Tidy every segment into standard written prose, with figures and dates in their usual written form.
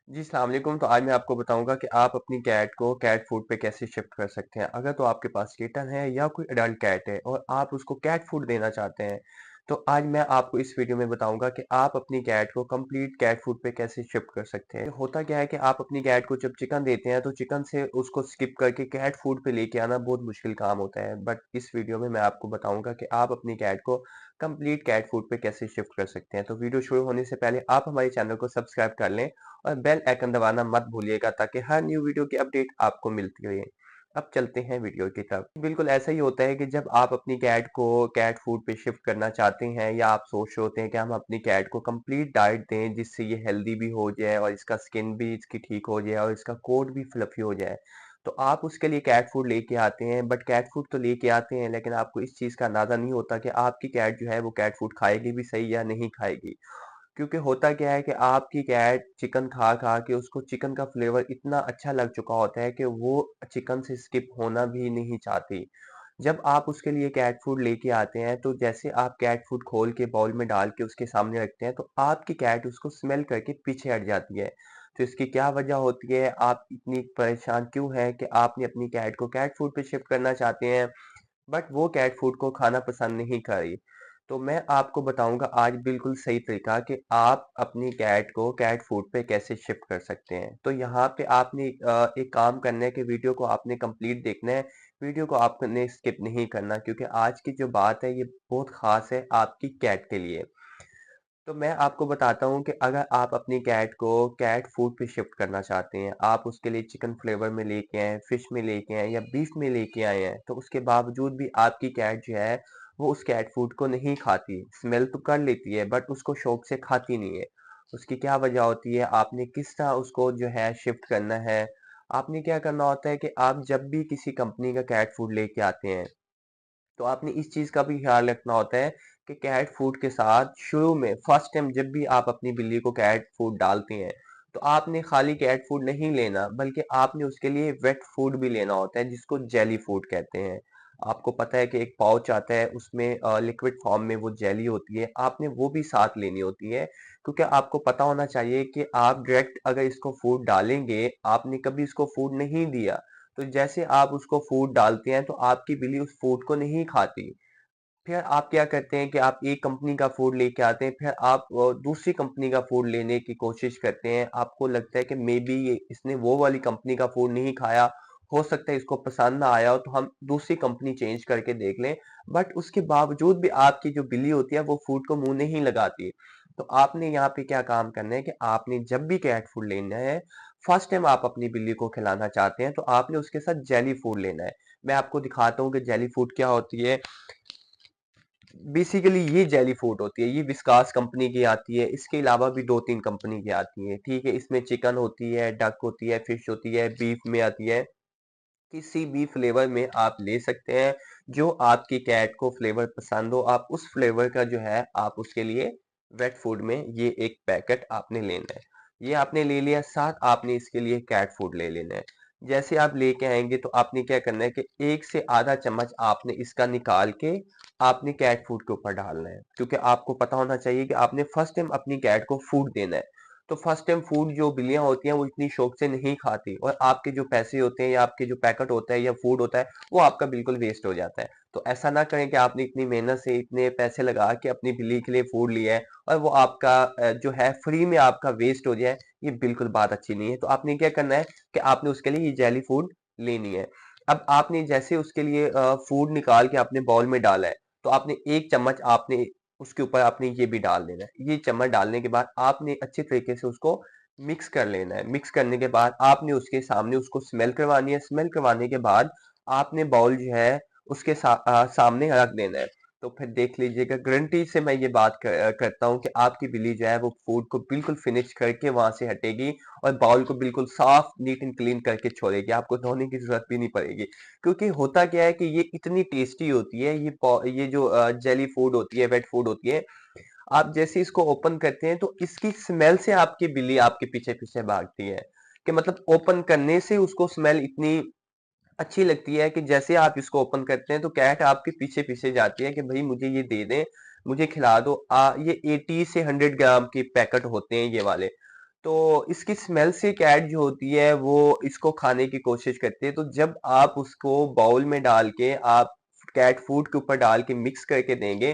जी, अस्सलाम वालेकुम। तो आज मैं आपको बताऊँगा कि आप अपनी कैट को कैट फूड पे कैसे शिफ्ट कर सकते हैं। अगर तो आपके पास किटन है या कोई एडल्ट कैट है और आप उसको कैट फूड देना चाहते हैं, तो आज मैं आपको इस वीडियो में बताऊँगा कि आप अपनी कैट को कंप्लीट कैट फूड पे कैसे शिफ्ट कर सकते हैं। होता क्या है कि आप अपनी कैट को जब चिकन देते हैं, तो चिकन से उसको स्किप करके कैट फूड पे लेके आना बहुत मुश्किल काम होता है। बट इस वीडियो में मैं आपको बताऊँगा कि आप अपनी कैट को कंप्लीट कैट फूड पे कैसे शिफ्ट कर सकते हैं। तो वीडियो शुरू होने से पहले आप हमारे चैनल को सब्सक्राइब कर लें और बेल आइकन दबाना मत भूलिएगा ताकि हर न्यू वीडियो की अपडेट आपको मिलती रहे। अब चलते हैं वीडियो की तरफ। बिल्कुल ऐसा ही होता है कि जब आप अपनी कैट को कैट फूड पे शिफ्ट करना चाहते हैं या आप सोच रहे होते हैं कि हम अपनी कैट को कंप्लीट डाइट दें जिससे ये हेल्दी भी हो जाए और इसका स्किन भी इसकी ठीक हो जाए और इसका कोट भी फ्लफी हो जाए, तो आप उसके लिए कैट फूड लेके आते हैं। बट कैट फूड तो लेके आते हैं, लेकिन आपको इस चीज़ का अंदाज़ा नहीं होता कि आपकी कैट जो है वो कैट फूड खाएगी भी सही या नहीं खाएगी। क्योंकि होता क्या है कि आपकी कैट चिकन खा खा के उसको चिकन का फ्लेवर इतना अच्छा लग चुका होता है कि वो चिकन से स्किप होना भी नहीं चाहती। जब आप उसके लिए कैट फूड लेके आते हैं, तो जैसे आप कैट फूड खोल के बाउल में डाल के उसके सामने रखते हैं, तो आपकी कैट उसको स्मेल करके पीछे हट जाती है। तो इसकी क्या वजह होती है, आप इतनी परेशान क्यों हैं कि आपने अपनी कैट को कैट फूड पे शिफ्ट करना चाहते हैं, बट वो कैट फूड को खाना पसंद नहीं करी। तो मैं आपको बताऊंगा आज बिल्कुल सही तरीका कि आप अपनी कैट को कैट फूड पे कैसे शिफ्ट कर सकते हैं। तो यहाँ पे आपने एक काम करना है कि वीडियो को आपने कंप्लीट देखना है। वीडियो को आपने स्किप नहीं करना, क्योंकि आज की जो बात है ये बहुत खास है आपकी कैट के लिए। तो मैं आपको बताता हूँ कि अगर आप अपनी कैट को कैट फूड पे शिफ्ट करना चाहते हैं, आप उसके लिए चिकन फ्लेवर में लेके आए, फिश में लेके आए या बीफ में लेके आए हैं, तो उसके बावजूद भी आपकी कैट जो है वो उस कैट फूड को नहीं खाती। स्मेल तो कर लेती है बट उसको शौक से खाती नहीं है। उसकी क्या वजह होती है, आपने किस तरह उसको जो है शिफ्ट करना है। आपने क्या करना होता है कि आप जब भी किसी कंपनी का कैट फूड लेके आते हैं, तो आपने इस चीज का भी ख्याल रखना होता है कि कैट फूड के साथ शुरू में फर्स्ट टाइम जब भी आप अपनी बिल्ली को कैट फूड डालते हैं, तो आपने खाली कैट फूड नहीं लेना, बल्कि आपने उसके लिए वेट फूड भी लेना होता है जिसको जेली फूड कहते हैं। आपको पता है कि एक पाउच आता है, उसमें लिक्विड फॉर्म में वो जेली होती है, आपने वो भी साथ लेनी होती है। क्योंकि आपको पता होना चाहिए कि आप डायरेक्ट अगर इसको फूड डालेंगे, आपने कभी इसको फूड नहीं दिया, तो जैसे आप उसको फूड डालते हैं तो आपकी बिल्ली उस फूड को नहीं खाती। फिर आप क्या करते हैं कि आप एक कंपनी का फूड लेके आते हैं, फिर आप दूसरी कंपनी का फूड लेने की कोशिश करते हैं। आपको लगता है कि मे बी ये इसने वो वाली कंपनी का फूड नहीं खाया, हो सकता है इसको पसंद ना आया हो, तो हम दूसरी कंपनी चेंज करके देख लें। बट उसके बावजूद भी आपकी जो बिल्ली होती है वो फूड को मुंह नहीं लगाती। तो आपने यहाँ पे क्या काम करना है कि आपने जब भी कैट फूड लेना है, फर्स्ट टाइम आप अपनी बिल्ली को खिलाना चाहते हैं, तो आपने उसके साथ जेली फूड लेना है। मैं आपको दिखाता हूँ कि जेली फूड क्या होती है। बेसिकली ये जेली फूड होती है, ये विस्कास कंपनी की आती है। इसके अलावा भी दो तीन कंपनी की आती है, ठीक है। इसमें चिकन होती है, डक होती है, फिश होती है, बीफ में आती है। किसी भी फ्लेवर में आप ले सकते हैं, जो आपकी कैट को फ्लेवर पसंद हो, आप उस फ्लेवर का जो है आप उसके लिए वेट फूड में ये एक पैकेट आपने लेना है। ये आपने ले लिया, साथ आपने इसके लिए कैट फूड ले लेना है। जैसे आप लेके आएंगे तो आपने क्या करना है कि एक से आधा चम्मच आपने इसका निकाल के आपने कैट फूड के ऊपर डालना है, क्योंकि आपको पता होना चाहिए कि आपने फर्स्ट टाइम अपनी कैट को फूड देना है। तो फर्स्ट टाइम फूड जो बिल्लियां होती हैं वो इतनी शौक से नहीं खाती, और आपके जो पैसे होते हैं या आपके जो पैकेट होता है या फूड होता है वो आपका बिल्कुल वेस्ट हो जाता है। तो ऐसा ना करें कि आपने इतनी मेहनत से इतने पैसे लगा के अपनी बिल्ली के लिए फूड लिया है और वो आपका जो है फ्री में आपका वेस्ट हो जाए। ये बिल्कुल बात अच्छी नहीं है। तो आपने क्या करना है कि आपने उसके लिए ये जेली फूड लेनी है। अब आपने जैसे उसके लिए फूड निकाल के आपने बाउल में डाला है, तो आपने एक चम्मच आपने उसके ऊपर आपने ये भी डाल देना है। ये चम्मच डालने के बाद आपने अच्छे तरीके से उसको मिक्स कर लेना है। मिक्स करने के बाद आपने उसके सामने उसको स्मेल करवानी है। स्मेल करवाने के बाद आपने बाउल जो है उसके सामने रख देना है। तो फिर देख लीजिएगा, गारंटी से मैं ये बात करता हूँ कि आपकी बिल्ली जो है वो फूड को बिल्कुल फिनिश करके वहां से हटेगी और बाउल को बिल्कुल साफ नीट एंड क्लीन करके छोड़ेगी। आपको धोने की जरूरत भी नहीं पड़ेगी, क्योंकि होता क्या है कि ये इतनी टेस्टी होती है। ये जो जेली फूड होती है, वेट फूड होती है, आप जैसे इसको ओपन करते हैं तो इसकी स्मेल से आपकी बिल्ली आपके पीछे पीछे भागती है। कि मतलब ओपन करने से उसको स्मेल इतनी अच्छी लगती है कि जैसे आप इसको ओपन करते हैं तो कैट आपके पीछे पीछे जाती है कि भाई मुझे ये दे दें, मुझे खिला दो। ये 80 से 100 ग्राम के पैकेट होते हैं ये वाले। तो इसकी स्मेल से कैट जो होती है वो इसको खाने की कोशिश करती है। तो जब आप उसको बाउल में डाल के आप कैट फूड के ऊपर डाल के मिक्स करके देंगे,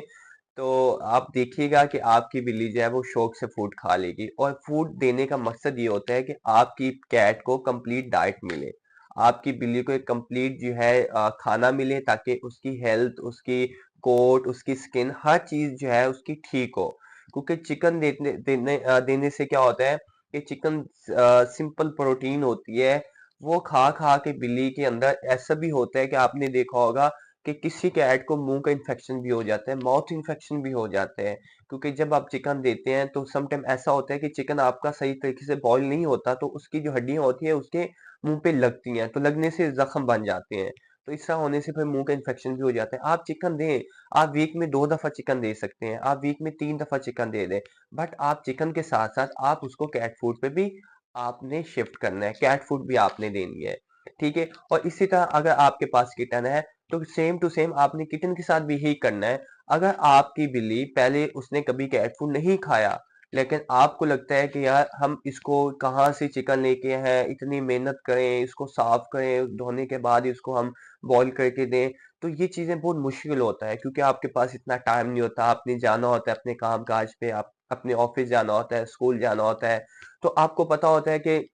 तो आप देखिएगा कि आपकी बिल्ली जो है वो शौक से फूड खा लेगी। और फूड देने का मकसद ये होता है कि आपकी कैट को कंप्लीट डाइट मिले, आपकी बिल्ली को एक कंप्लीट जो है खाना मिले, ताकि उसकी हेल्थ, उसकी कोट, उसकी स्किन, हर चीज जो है उसकी ठीक हो। क्योंकि चिकन देने से क्या होता है कि चिकन सिंपल प्रोटीन होती है, वो खा खा के बिल्ली के अंदर ऐसा भी होता है कि आपने देखा होगा कि किसी कैट को मुंह का इन्फेक्शन भी हो जाता है, माउथ इन्फेक्शन भी हो जाते हैं। क्योंकि जब आप चिकन देते हैं तो सम टाइम ऐसा होता है कि चिकन आपका सही तरीके से बॉईल नहीं होता, तो उसकी जो हड्डियां होती है उसके मुंह पे लगती हैं, तो लगने से जख्म बन जाते हैं। तो इस तरह होने से फिर मुंह का इन्फेक्शन भी हो जाता है। आप चिकन दें, आप वीक में 2 दफा चिकन दे सकते हैं, आप वीक में 3 दफा चिकन दे दें, बट आप चिकन के साथ साथ आप उसको कैट फूड पे भी आपने शिफ्ट करना है, कैट फूड भी आपने देनी है। ठीक है। और इसी तरह अगर आपके पास किटन है तो सेम टू सेम आपने किटन के साथ भी यही करना है। अगर आपकी बिल्ली पहले उसने कभी कैट फूड नहीं खाया, लेकिन आपको लगता है कि यार हम इसको कहाँ से चिकन लेके हैं, इतनी मेहनत करें, इसको साफ करें, धोने के बाद इसको हम बॉईल करके दें, तो ये चीजें बहुत मुश्किल होता है, क्योंकि आपके पास इतना टाइम नहीं होता, आपने जाना होता है अपने काम काज पे, आप अपने ऑफिस जाना होता है, स्कूल जाना होता है। तो आपको पता होता है कि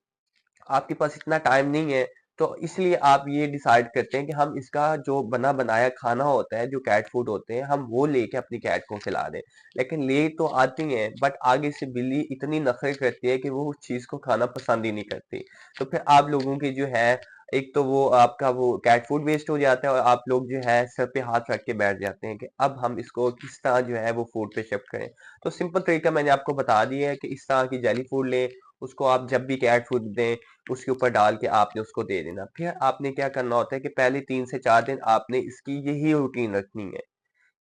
आपके पास इतना टाइम नहीं है, तो इसलिए आप ये डिसाइड करते हैं कि हम इसका जो बना बनाया खाना होता है, जो कैट फूड होते हैं, हम वो लेके अपनी कैट को खिला दें। लेकिन ले तो आती हैं, बट आगे से बिल्ली इतनी नखरे करती है कि वो उस चीज को खाना पसंद ही नहीं करती। तो फिर आप लोगों की जो है, एक तो वो आपका वो कैट फूड वेस्ट हो जाता है, और आप लोग जो है सर पे हाथ रख के बैठ जाते हैं कि अब हम इसको किस तरह जो है वो फूड पे शिफ्ट करें। तो सिंपल तरीका मैंने आपको बता दिया है कि इस तरह की जेली फूड लें, उसको आप जब भी कैट फूड दें उसके ऊपर डाल के आपने उसको दे देना। फिर आपने क्या करना होता है कि पहले 3 से 4 दिन आपने इसकी यही रूटीन रखनी है।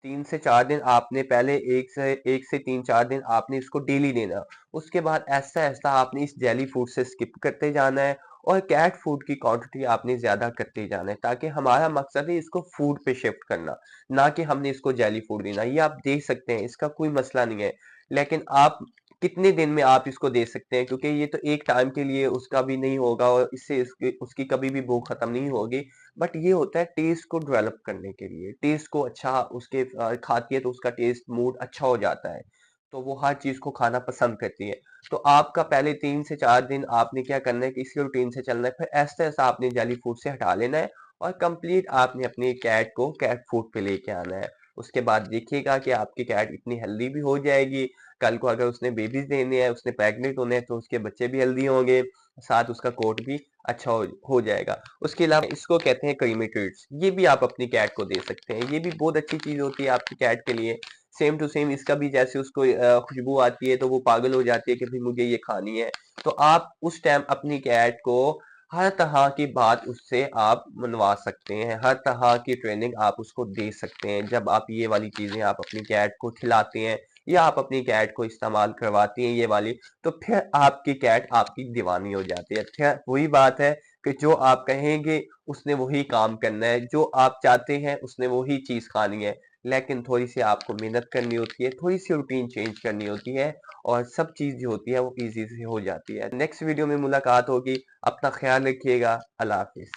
3 से 4 दिन आपने पहले एक से 3-4 दिन आपने इसको डेली देना। उसके बाद ऐसा ऐसा आपने इस जेली फूड से स्किप करते जाना है, और कैट फूड की क्वांटिटी आपने ज्यादा करते जाना है, ताकि हमारा मकसद है इसको फूड पे शिफ्ट करना, ना कि हमने इसको जेली फूड देना। ये आप देख सकते हैं, इसका कोई मसला नहीं है। लेकिन आप कितने दिन में आप इसको दे सकते हैं, क्योंकि ये तो एक टाइम के लिए उसका भी नहीं होगा, और इससे उसकी कभी भी भूख खत्म नहीं होगी। बट ये होता है टेस्ट को डेवलप करने के लिए, टेस्ट को अच्छा उसके खाती है तो उसका टेस्ट मूड अच्छा हो जाता है, तो वो हर चीज को खाना पसंद करती है। तो आपका पहले 3 से 4 दिन आपने क्या करना है कि इसी रूटीन से चलना है, फिर ऐसा ऐसा आपने जेली फूड से हटा लेना है, और कंप्लीट आपने अपनी कैट को कैट फूड पे लेके आना है। उसके बाद देखिएगा कि आपकी कैट इतनी हेल्दी भी हो जाएगी। कल को अगर उसने बेबीज देने हैं, उसने प्रेग्नेंट होने हैं, तो उसके बच्चे भी हेल्दी होंगे, साथ उसका कोट भी अच्छा हो जाएगा। उसके अलावा इसको कहते हैं क्रीमी ट्रीट्स, ये भी आप अपनी कैट को दे सकते हैं, ये भी बहुत अच्छी चीज होती है आपकी कैट के लिए। सेम टू सेम इसका भी जैसे उसको खुशबू आती है तो वो पागल हो जाती है कि भाई मुझे ये खानी है। तो आप उस टाइम अपनी कैट को हर तरह की बात उससे आप मनवा सकते हैं, हर तरह की ट्रेनिंग आप उसको दे सकते हैं। जब आप ये वाली चीजें आप अपनी कैट को खिलाते हैं, या आप अपनी कैट को इस्तेमाल करवाती हैं ये वाली, तो फिर आपकी कैट आपकी दीवानी हो जाती है। फिर वही बात है कि जो आप कहेंगे उसने वही काम करना है, जो आप चाहते हैं उसने वही चीज खानी है। लेकिन थोड़ी सी आपको मेहनत करनी होती है, थोड़ी सी रूटीन चेंज करनी होती है, और सब चीज जो होती है वो इजी से हो जाती है। नेक्स्ट वीडियो में मुलाकात होगी। अपना ख्याल रखिएगा। अल्लाह हाफिज।